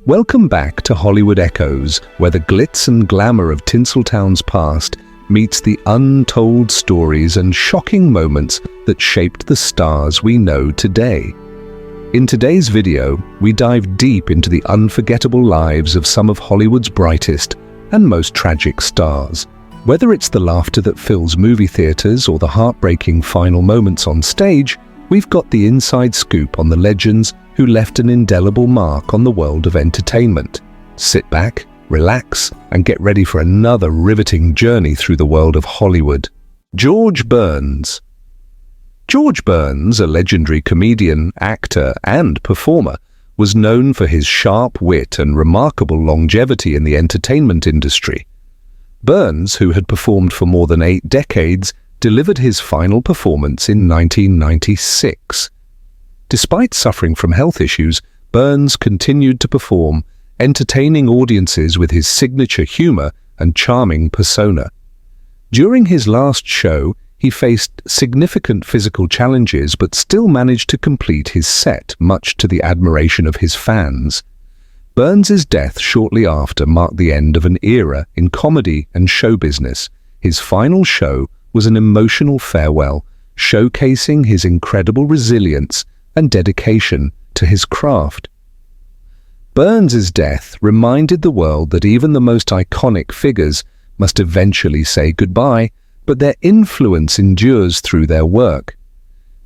Welcome back to Hollywood Echoes, where the glitz and glamour of Tinseltown's past meets the untold stories and shocking moments that shaped the stars we know today. In today's video, we dive deep into the unforgettable lives of some of Hollywood's brightest and most tragic stars. Whether it's the laughter that fills movie theaters or the heartbreaking final moments on stage, we've got the inside scoop on the legends who left an indelible mark on the world of entertainment. Sit back, relax, and get ready for another riveting journey through the world of Hollywood. George Burns. George Burns, a legendary comedian, actor, and performer, was known for his sharp wit and remarkable longevity in the entertainment industry. Burns, who had performed for more than 8 decades, delivered his final performance in 1996. Despite suffering from health issues, Burns continued to perform, entertaining audiences with his signature humor and charming persona. During his last show, he faced significant physical challenges but still managed to complete his set, much to the admiration of his fans. Burns's death shortly after marked the end of an era in comedy and show business. His final show was an emotional farewell, showcasing his incredible resilience and dedication to his craft. Burns's death reminded the world that even the most iconic figures must eventually say goodbye, but their influence endures through their work.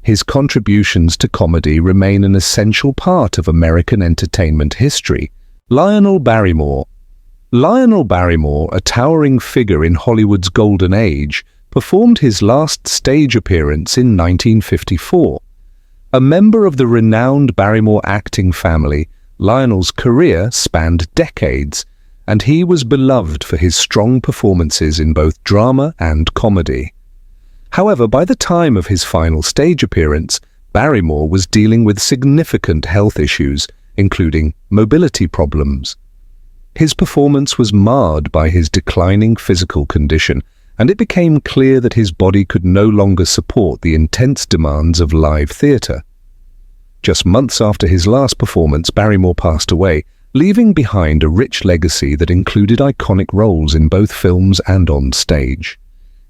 His contributions to comedy remain an essential part of American entertainment history. Lionel Barrymore. Lionel Barrymore, a towering figure in Hollywood's golden age, performed his last stage appearance in 1954. A member of the renowned Barrymore acting family, Lionel's career spanned decades, and he was beloved for his strong performances in both drama and comedy. However, by the time of his final stage appearance, Barrymore was dealing with significant health issues, including mobility problems. His performance was marred by his declining physical condition, and it became clear that his body could no longer support the intense demands of live theatre. Just months after his last performance, Barrymore passed away, leaving behind a rich legacy that included iconic roles in both films and on stage.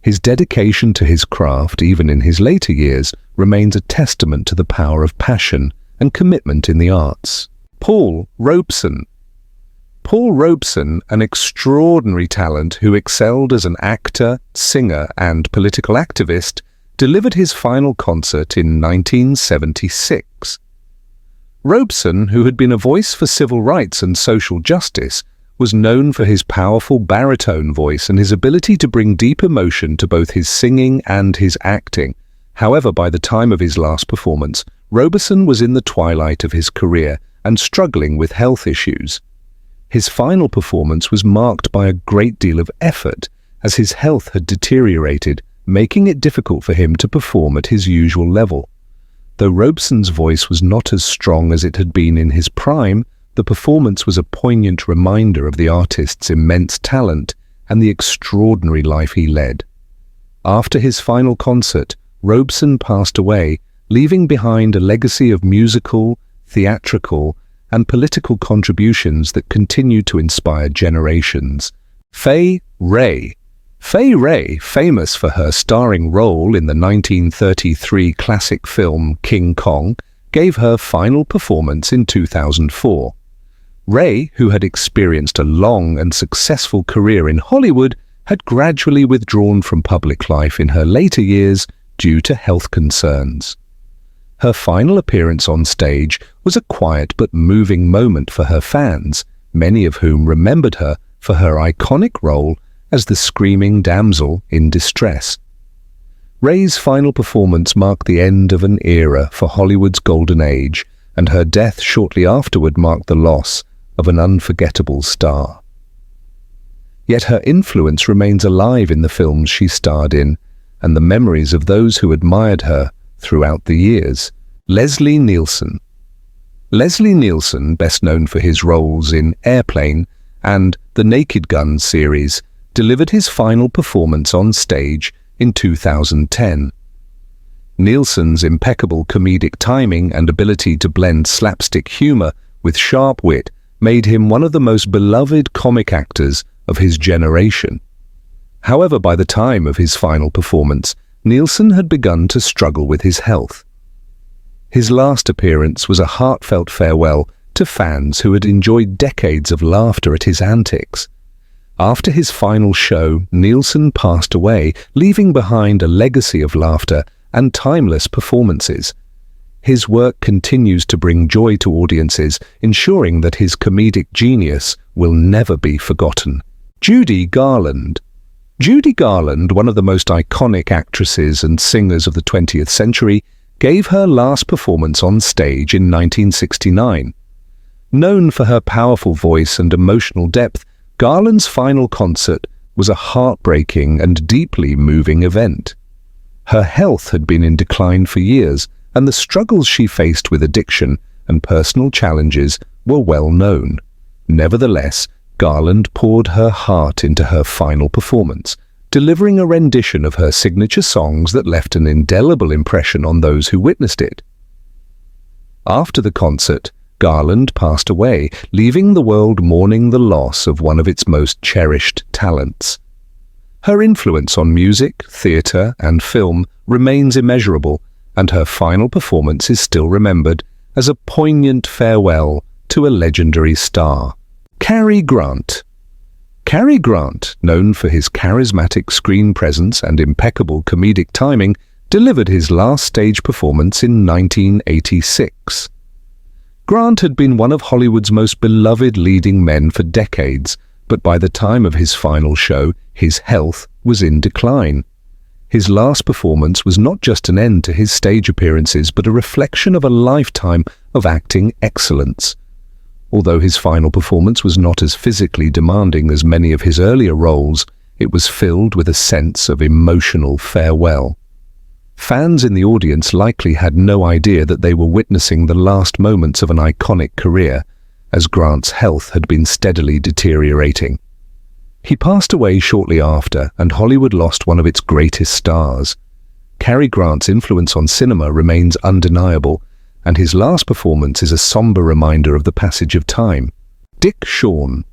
His dedication to his craft, even in his later years, remains a testament to the power of passion and commitment in the arts. Paul Robeson. Paul Robeson, an extraordinary talent who excelled as an actor, singer, and political activist, delivered his final concert in 1976. Robeson, who had been a voice for civil rights and social justice, was known for his powerful baritone voice and his ability to bring deep emotion to both his singing and his acting. However, by the time of his last performance, Robeson was in the twilight of his career and struggling with health issues. His final performance was marked by a great deal of effort, as his health had deteriorated, making it difficult for him to perform at his usual level. Though Robeson's voice was not as strong as it had been in his prime, the performance was a poignant reminder of the artist's immense talent and the extraordinary life he led. After his final concert, Robeson passed away, leaving behind a legacy of musical, theatrical, and political contributions that continue to inspire generations. Fay Wray. Fay Wray, famous for her starring role in the 1933 classic film King Kong, gave her final performance in 2004. Wray, who had experienced a long and successful career in Hollywood, had gradually withdrawn from public life in her later years due to health concerns. Her final appearance on stage was a quiet but moving moment for her fans, many of whom remembered her for her iconic role as the screaming damsel in distress. Wray's final performance marked the end of an era for Hollywood's golden age, and her death shortly afterward marked the loss of an unforgettable star. Yet her influence remains alive in the films she starred in, and the memories of those who admired her throughout the years. Leslie Nielsen. Leslie Nielsen, best known for his roles in Airplane and the Naked Gun series, delivered his final performance on stage in 2010. Nielsen's impeccable comedic timing and ability to blend slapstick humor with sharp wit made him one of the most beloved comic actors of his generation. However, by the time of his final performance, Nielsen had begun to struggle with his health. His last appearance was a heartfelt farewell to fans who had enjoyed decades of laughter at his antics. After his final show, Nielsen passed away, leaving behind a legacy of laughter and timeless performances. His work continues to bring joy to audiences, ensuring that his comedic genius will never be forgotten. Judy Garland. Judy Garland, one of the most iconic actresses and singers of the 20th century, gave her last performance on stage in 1969. Known for her powerful voice and emotional depth, Garland's final concert was a heartbreaking and deeply moving event. Her health had been in decline for years, and the struggles she faced with addiction and personal challenges were well known. Nevertheless, Garland poured her heart into her final performance, delivering a rendition of her signature songs that left an indelible impression on those who witnessed it. After the concert, Garland passed away, leaving the world mourning the loss of one of its most cherished talents. Her influence on music, theatre, and film remains immeasurable, and her final performance is still remembered as a poignant farewell to a legendary star. Cary Grant. Cary Grant, known for his charismatic screen presence and impeccable comedic timing, delivered his last stage performance in 1986. Grant had been one of Hollywood's most beloved leading men for decades, but by the time of his final show, his health was in decline. His last performance was not just an end to his stage appearances, but a reflection of a lifetime of acting excellence. Although his final performance was not as physically demanding as many of his earlier roles, it was filled with a sense of emotional farewell. Fans in the audience likely had no idea that they were witnessing the last moments of an iconic career, as Grant's health had been steadily deteriorating. He passed away shortly after, and Hollywood lost one of its greatest stars. Cary Grant's influence on cinema remains undeniable, and his last performance is a somber reminder of the passage of time. Shawn.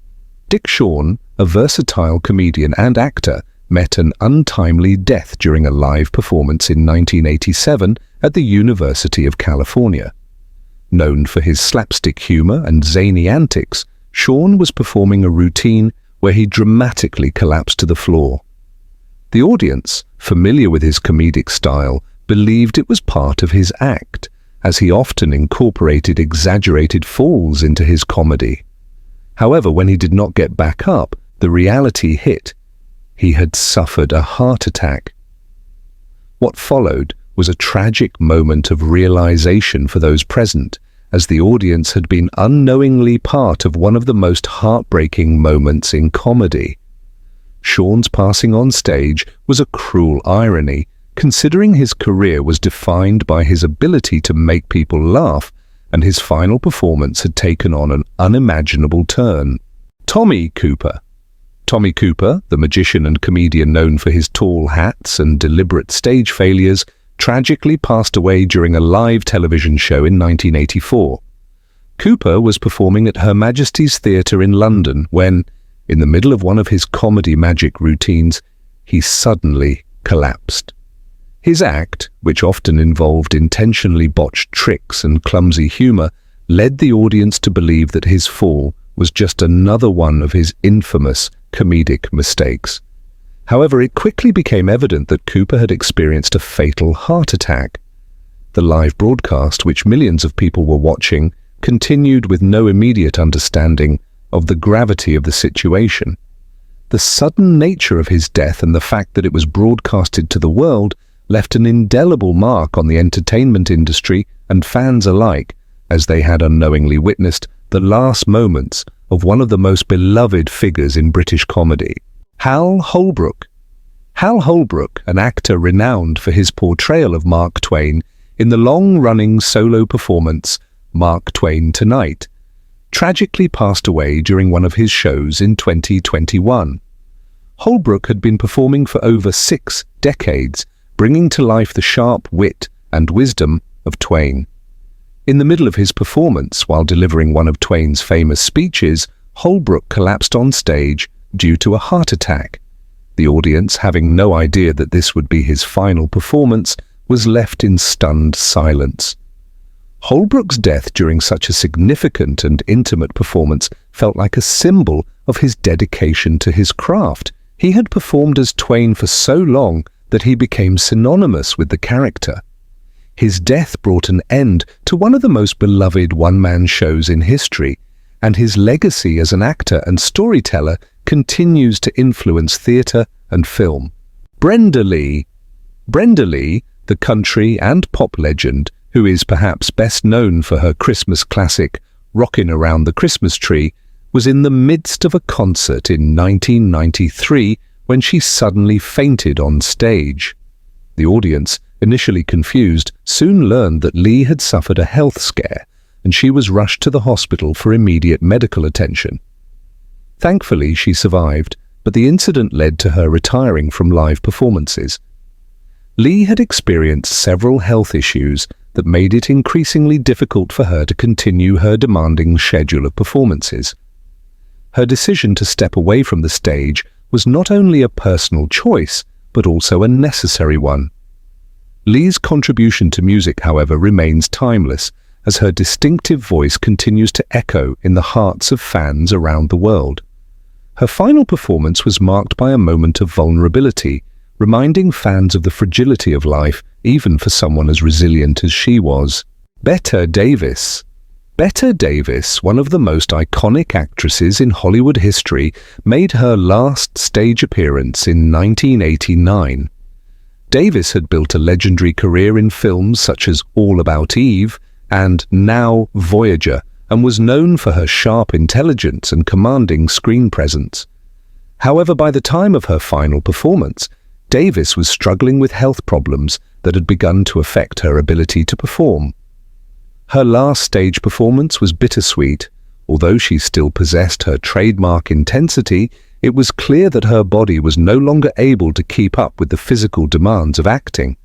Dick Shawn, a versatile comedian and actor, met an untimely death during a live performance in 1987 at the University of California. Known for his slapstick humor and zany antics, Shawn was performing a routine where he dramatically collapsed to the floor. The audience, familiar with his comedic style, believed it was part of his act, as he often incorporated exaggerated falls into his comedy. However, when he did not get back up, the reality hit. He had suffered a heart attack. What followed was a tragic moment of realization for those present, as the audience had been unknowingly part of one of the most heartbreaking moments in comedy. Shawn's passing on stage was a cruel irony, considering his career was defined by his ability to make people laugh, and his final performance had taken on an unimaginable turn. Tommy Cooper. Tommy Cooper, the magician and comedian known for his tall hats and deliberate stage failures, tragically passed away during a live television show in 1984. Cooper was performing at Her Majesty's Theatre in London when, in the middle of one of his comedy magic routines, he suddenly collapsed. His act, which often involved intentionally botched tricks and clumsy humor, led the audience to believe that his fall was just another one of his infamous comedic mistakes. However, it quickly became evident that Cooper had experienced a fatal heart attack. The live broadcast, which millions of people were watching, continued with no immediate understanding of the gravity of the situation. The sudden nature of his death and the fact that it was broadcasted to the world left an indelible mark on the entertainment industry and fans alike, as they had unknowingly witnessed the last moments of one of the most beloved figures in British comedy. Hal Holbrook. Hal Holbrook, an actor renowned for his portrayal of Mark Twain in the long-running solo performance Mark Twain Tonight, tragically passed away during one of his shows in 2021. Holbrook had been performing for over 6 decades, bringing to life the sharp wit and wisdom of Twain. In the middle of his performance, while delivering one of Twain's famous speeches, Holbrook collapsed on stage due to a heart attack. The audience, having no idea that this would be his final performance, was left in stunned silence. Holbrook's death during such a significant and intimate performance felt like a symbol of his dedication to his craft. He had performed as Twain for so long that he became synonymous with the character. His death brought an end to one of the most beloved one-man shows in history, and his legacy as an actor and storyteller continues to influence theatre and film. Brenda Lee, the country and pop legend, who is perhaps best known for her Christmas classic, Rockin' Around the Christmas Tree, was in the midst of a concert in 1993 when she suddenly fainted on stage. The audience, initially confused, soon learned that Lee had suffered a health scare, and she was rushed to the hospital for immediate medical attention. Thankfully, she survived, but the incident led to her retiring from live performances. Lee had experienced several health issues that made it increasingly difficult for her to continue her demanding schedule of performances. Her decision to step away from the stage was not only a personal choice, but also a necessary one. Lee's contribution to music, however, remains timeless, as her distinctive voice continues to echo in the hearts of fans around the world. Her final performance was marked by a moment of vulnerability, reminding fans of the fragility of life, even for someone as resilient as she was. Bette Davis. Bette Davis, one of the most iconic actresses in Hollywood history, made her last stage appearance in 1989. Davis had built a legendary career in films such as All About Eve and Now Voyager, and was known for her sharp intelligence and commanding screen presence. However, by the time of her final performance, Davis was struggling with health problems that had begun to affect her ability to perform. Her last stage performance was bittersweet. Although she still possessed her trademark intensity, it was clear that her body was no longer able to keep up with the physical demands of acting.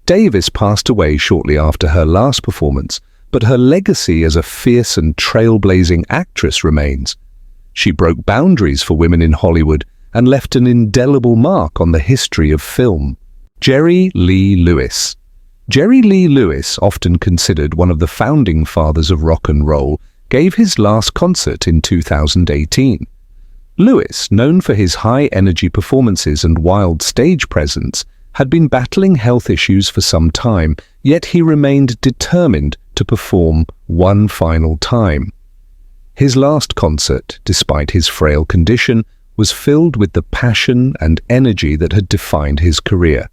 Davis passed away shortly after her last performance, but her legacy as a fierce and trailblazing actress remains. She broke boundaries for women in Hollywood and left an indelible mark on the history of film. Jerry Lee Lewis. Jerry Lee Lewis, often considered one of the founding fathers of rock and roll, gave his last concert in 2018. Lewis, known for his high-energy performances and wild stage presence, had been battling health issues for some time, yet he remained determined to perform one final time. His last concert, despite his frail condition, was filled with the passion and energy that had defined his career.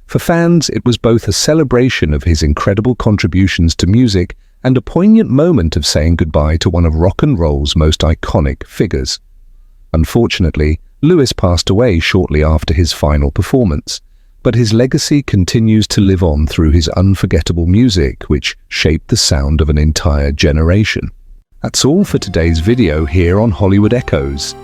For fans, it was both a celebration of his incredible contributions to music and a poignant moment of saying goodbye to one of rock and roll's most iconic figures. Unfortunately, Lewis passed away shortly after his final performance, but his legacy continues to live on through his unforgettable music, which shaped the sound of an entire generation. That's all for today's video here on Hollywood Echoes.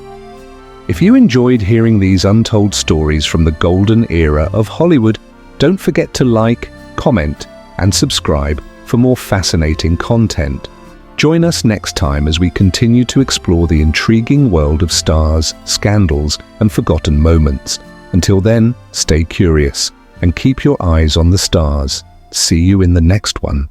If you enjoyed hearing these untold stories from the golden era of Hollywood, don't forget to like, comment, and subscribe for more fascinating content. Join us next time as we continue to explore the intriguing world of stars, scandals, and forgotten moments. Until then, stay curious and keep your eyes on the stars. See you in the next one.